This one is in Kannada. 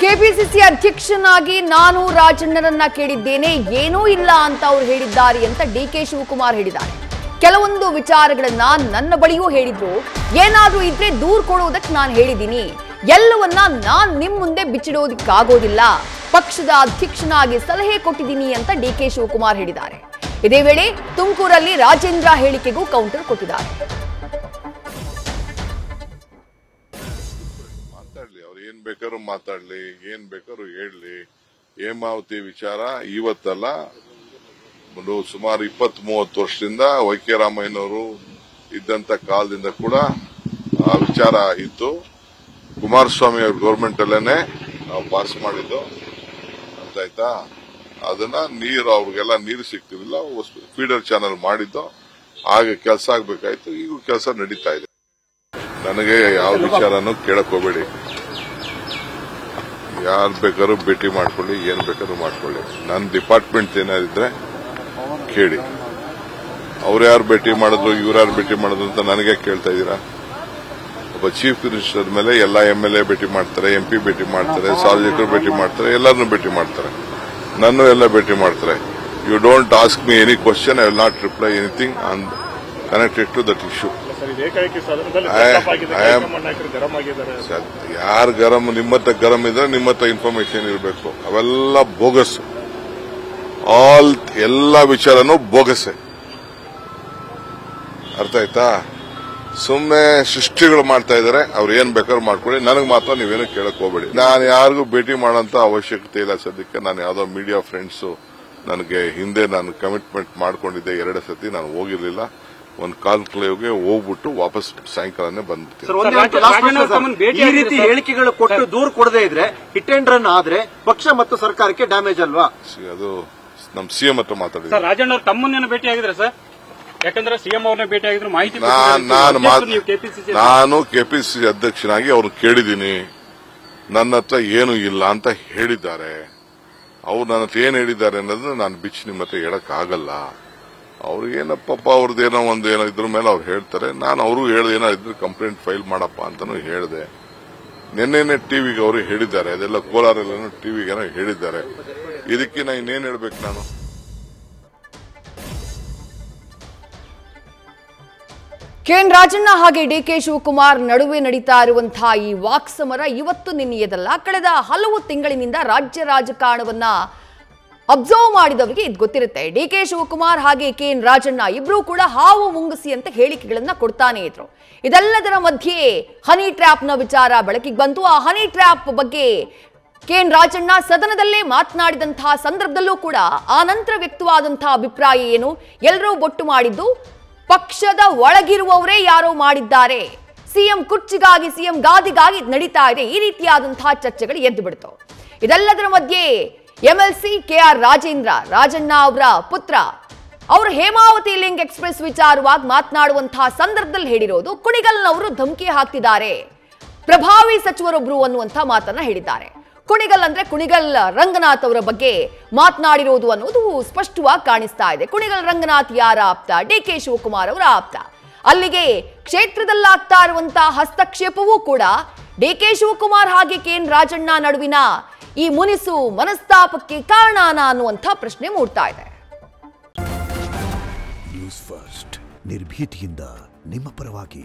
ಕೆಪಿಸಿಸಿ ಅಧ್ಯಕ್ಷನಾಗಿ ನಾನು ರಾಜಣ್ಣನನ್ನ ಕೇಳಿದ್ದೇನೆ, ಏನೂ ಇಲ್ಲ ಅಂತ ಅವರು ಹೇಳಿದ್ದಾರೆ ಅಂತ ಡಿಕೆ ಶಿವಕುಮಾರ್ ಹೇಳಿದ್ದಾರೆ. ಕೆಲವೊಂದು ವಿಚಾರಗಳನ್ನ ನನ್ನ ಬಳಿಯೂ ಹೇಳಿದ್ರು. ಏನಾದ್ರೂ ಇದ್ರೆ ದೂರ ಕೊಡುವುದಕ್ಕೆ ನಾನು ಹೇಳಿದ್ದೀನಿ. ಎಲ್ಲವನ್ನ ನಾನು ನಿಮ್ಮ ಮುಂದೆ ಬಿಚ್ಚಿಡೋದಕ್ಕಾಗೋದಿಲ್ಲ. ಪಕ್ಷದ ಅಧ್ಯಕ್ಷನಾಗಿ ಸಲಹೆ ಕೊಟ್ಟಿದ್ದೀನಿ ಅಂತ ಡಿಕೆ ಶಿವಕುಮಾರ್ ಹೇಳಿದ್ದಾರೆ. ಇದೇ ವೇಳೆ ತುಮಕೂರಲ್ಲಿ ರಾಜೇಂದ್ರ ಹೇಳಿಕೆಗೂ ಕೌಂಟರ್ ಕೊಟ್ಟಿದ್ದಾರೆ. ಏನ್ ಬೇಕಾದ್ರೂ ಮಾತಾಡ್ಲಿ, ಏನ್ ಬೇಕಾದ್ರೂ ಹೇಳಲಿ. ಹೇಮಾವತಿ ವಿಚಾರ ಇವತ್ತಲ್ಲ, ಸುಮಾರು 20-30 ವರ್ಷದಿಂದ ವೈ.ಕೆ. ರಾಮಯ್ಯನವರು ಇದ್ದಂತ ಕಾಲದಿಂದ ಕೂಡ ಆ ವಿಚಾರ ಇತ್ತು. ಕುಮಾರಸ್ವಾಮಿ ಅವ್ರ ಗೌರ್ಮೆಂಟ್ ಅಲ್ಲೇನೆ ನಾವು ಪಾಸ್ ಮಾಡಿದ್ದು ಅಂತ ಆಯ್ತಾ. ಅದನ್ನ ನೀರು ಅವ್ರಿಗೆಲ್ಲ ನೀರು ಸಿಗ್ತಿರ್ಲಿಲ್ಲ, ಫೀಡರ್ ಚಾನಲ್ ಮಾಡಿದ್ದು. ಆಗ ಕೆಲಸ ಆಗ್ಬೇಕಾಯ್ತು, ಈಗ ಕೆಲಸ ನಡೀತಾ ಇದೆ. ನನಗೆ ಯಾವ ವಿಚಾರನೂ ಕೇಳಕ್ ಹೋಗ್ಬೇಡಿ. ಯಾರು ಬೇಕಾದ್ರೂ ಭೇಟಿ ಮಾಡ್ಕೊಳ್ಳಿ, ಏನ್ ಬೇಕಾದ್ರೂ ಮಾಡ್ಕೊಳ್ಳಿ. ನನ್ನ ಡಿಪಾರ್ಟ್ಮೆಂಟ್ ಏನಾದಿದ್ರೆ ಕೇಳಿ. ಅವ್ರು ಯಾರು ಭೇಟಿ ಮಾಡಿದ್ರು, ಇವ್ರು ಯಾರು ಭೇಟಿ ಮಾಡಿದ್ರು ಅಂತ ನನಗೆ ಕೇಳ್ತಾ ಇದ್ದೀರಾ? ಒಬ್ಬ ಚೀಫ್ ಮಿನಿಸ್ಟರ್ ಮೇಲೆ ಎಲ್ಲ MLA ಭೇಟಿ ಮಾಡ್ತಾರೆ, MP ಭೇಟಿ ಮಾಡ್ತಾರೆ, ಸಾರ್ವಜನಿಕರು ಭೇಟಿ ಮಾಡ್ತಾರೆ, ಎಲ್ಲರನ್ನೂ ಭೇಟಿ ಮಾಡ್ತಾರೆ, ನನ್ನ ಎಲ್ಲ ಭೇಟಿ ಮಾಡ್ತಾರೆ. You don't ask me any question, I will not reply anything on connected to that issue. ಯಾರು ಗರಂ, ನಿಮ್ಮತ್ತ ಗರಂ ಇದ್ರೆ ನಿಮ್ಮತ್ತ ಇನ್ಫಾರ್ಮೇಶನ್ ಇರಬೇಕು. ಅವೆಲ್ಲ ಬೋಗಸ್, ಎಲ್ಲ ವಿಚಾರನೂ ಬೋಗಸೆ. ಅರ್ಥ ಆಯ್ತಾ? ಸುಮ್ಮನೆ ಸೃಷ್ಟಿಗಳು ಮಾಡ್ತಾ ಇದಾರೆ. ಅವ್ರು ಏನ್ ಬೇಕಾದ್ರೂ ಮಾಡ್ಕೊಳ್ಳಿ, ನನಗೆ ಮಾತ್ರ ನೀವೇನು ಕೇಳಕ್ ಹೋಗ್ಬೇಡಿ. ನಾನು ಯಾರಿಗೂ ಭೇಟಿ ಮಾಡೋಂತ ಅವಶ್ಯಕತೆ ಇಲ್ಲ ಸದ್ಯಕ್ಕೆ. ನಾನು ಯಾವ್ದೋ ಮೀಡಿಯಾ ಫ್ರೆಂಡ್ಸ್ ನನಗೆ ಹಿಂದೆ ನಾನು ಕಮಿಟ್ಮೆಂಟ್ ಮಾಡ್ಕೊಂಡಿದ್ದೆ 2 ಸತಿ, ನಾನು ಹೋಗಿರ್ಲಿಲ್ಲ. ಒಂದು ಕಾನ್ಕ್ಲೇವ್ಗೆ ಹೋಗ್ಬಿಟ್ಟು ವಾಪಸ್ ಸಾಯಂಕಾಲನೇ ಬಂದ್ಬಿಡ್ತೀನಿ. ಈ ರೀತಿ ಹೇಳಿಕೆಗಳು ಕೊಟ್ಟು ದೂರ ಕೊಡದೇ ಇದ್ರೆ ಹಿಟ್ ಅಂಡ್ ರನ್ ಆದ್ರೆ ಪಕ್ಷ ಮತ್ತು ಸರ್ಕಾರಕ್ಕೆ ಡ್ಯಾಮೇಜ್ ಅಲ್ವಾ? ಅದು ನಮ್ CM ಹತ್ರ ಮಾತಾಡಿದ್ರು. ರಾಜಣ್ಣ ಅವರು ತಮ್ಮನ್ನೇನು ಭೇಟಿ ಆಗಿದ್ರೆ ಸರ್? ಯಾಕಂದ್ರೆ CM ಅವ್ರನ್ನ ಭೇಟಿ ಆಗಿದ್ರು ಮಾಹಿತಿ ನಾನು KPCC ಅಧ್ಯಕ್ಷನಾಗಿ ಅವ್ರನ್ನ ಕೇಳಿದ್ದೀನಿ. ನನ್ನ ಹತ್ರ ಏನು ಇಲ್ಲ ಅಂತ ಹೇಳಿದ್ದಾರೆ. ಅವ್ರು ನನ್ನ ಹತ್ರ ಏನ್ ಹೇಳಿದ್ದಾರೆ ಅನ್ನೋದನ್ನ ನಾನು ಬಿಚ್ಚಿ ನಿಮ್ಮ ಹತ್ರ ಹೇಳಕ್ ಆಗಲ್ಲ. ಅವ್ರಿಗೇನಪ್ಪ ಅವ್ರದ್ದೇನೋ ಒಂದೇನೋ ಇದ್ರ ಮೇಲೆ ಅವ್ರು ಹೇಳ್ತಾರೆ. ನಾನು ಅವರು ಏನೋ ಇದ್ರೆ ಕಂಪ್ಲೇಂಟ್ ಫೈಲ್ ಮಾಡಪ್ಪ ಅಂತಾನು ಹೇಳಿದೆ. ನಿನ್ನೆನೆ ಟಿವಿಗೆ ಅವರು ಹೇಳಿದ್ದಾರೆ, ಅದೆಲ್ಲ ಕೋಲಾರಲ್ಲೂ ಟಿವಿಗೇನೋ ಹೇಳಿದ್ದಾರೆ. ಇದಕ್ಕೆ ನಾ ಇನ್ನೇನ್ ಹೇಳ್ಬೇಕು ನಾನು? ಕೆಎನ್ ರಾಜಣ್ಣ ಹಾಗೆ ಡಿಕೆ ಶಿವಕುಮಾರ್ ನಡುವೆ ನಡೀತಾ ಇರುವಂತಹ ಈ ವಾಕ್ಸಮರ ಇವತ್ತು ನಿನ್ನೆಯದಲ್ಲ. ಕಳೆದ ಹಲವು ತಿಂಗಳಿನಿಂದ ರಾಜ್ಯ ರಾಜಕಾರಣವನ್ನ ಅಬ್ಸರ್ವ್ ಮಾಡಿದವರಿಗೆ ಇದು ಗೊತ್ತಿರುತ್ತೆ. ಡಿಕೆ ಶಿವಕುಮಾರ್ ಹಾಗೆ ಕೆಎನ್ ರಾಜಣ್ಣ ಇಬ್ರು ಕೂಡ ಹಾವು ಮುಂಗುಸಿ ಅಂತ ಹೇಳಿಕೆಗಳನ್ನ ಕೊಡ್ತಾನೆ ಇದ್ರು. ಇದೆಲ್ಲದರ ಮಧ್ಯೆ ಹನಿ ಟ್ರ್ಯಾಪ್ ನ ವಿಚಾರ ಬೆಳಕಿಗೆ ಬಂತು. ಆ ಹನಿ ಟ್ರ್ಯಾಪ್ ಬಗ್ಗೆ ಕೆಎನ್ ರಾಜಣ್ಣ ಸದನದಲ್ಲೇ ಮಾತನಾಡಿದಂತಹ ಸಂದರ್ಭದಲ್ಲೂ ಕೂಡ ಆ ನಂತರ ವ್ಯಕ್ತವಾದಂತಹ ಅಭಿಪ್ರಾಯ ಏನು? ಎಲ್ಲರೂ ಬೊಟ್ಟು ಮಾಡಿದ್ದು ಪಕ್ಷದ ಒಳಗಿರುವವರೇ ಯಾರೋ ಮಾಡಿದ್ದಾರೆ, CM ಕುರ್ಚಿಗಾಗಿ, CM ಗಾದಿಗಾಗಿ ನಡೀತಾ ಇದೆ. ಈ ರೀತಿಯಾದಂತಹ ಚರ್ಚೆಗಳು ಎದ್ದು ಬಿಡ್ತು. ಇದೆಲ್ಲದರ ಮಧ್ಯೆ MLC KR ರಾಜಣ್ಣ ಅವರ ಪುತ್ರ ಅವರು ಹೇಮಾವತಿ ಲಿಂಕ್ ಎಕ್ಸ್ಪ್ರೆಸ್ ವಿಚಾರವಾಗಿ ಮಾತನಾಡುವಂತಹ ಸಂದರ್ಭದಲ್ಲಿ ಹೇಳಿರೋದು, ಕುಣಿಗಲ್ನವರು ಧಮಕಿ ಹಾಕ್ತಿದ್ದಾರೆ, ಪ್ರಭಾವಿ ಸಚಿವರೊಬ್ರು ಅನ್ನುವಂಥ ಮಾತನ್ನ ಹೇಳಿದ್ದಾರೆ. ಕುಣಿಗಲ್ ಅಂದ್ರೆ ಕುಣಿಗಲ್ ರಂಗನಾಥ್ ಅವರ ಬಗ್ಗೆ ಮಾತನಾಡಿರೋದು ಅನ್ನೋದು ಸ್ಪಷ್ಟವಾಗಿ ಕಾಣಿಸ್ತಾ ಇದೆ. ಕುಣಿಗಲ್ ರಂಗನಾಥ್ ಯಾರ ಆಪ್ತ? ಡಿಕೆ ಶಿವಕುಮಾರ್ ಅವರ ಆಪ್ತ. ಅಲ್ಲಿಗೆ ಕ್ಷೇತ್ರದಲ್ಲಾಗ್ತಾ ಇರುವಂತಹ ಹಸ್ತಕ್ಷೇಪವೂ ಕೂಡ ಡಿಕೆ ಶಿವಕುಮಾರ್ ಹಾಗೆ ಕೆಎನ್ ರಾಜಣ್ಣ ನಡುವಿನ ಈ ಮುನಿಸು ಮನಸ್ತಾಪಕ್ಕೆ ಕಾರಣನ ಅನ್ನುವಂಥ ಪ್ರಶ್ನೆ ಮೂಡ್ತಾ ಇದೆ. ನ್ಯೂಸ್ ಫಸ್ಟ್ ನಿರ್ಭೀತಿಯಿಂದ ನಿಮ್ಮ ಪರವಾಗಿ.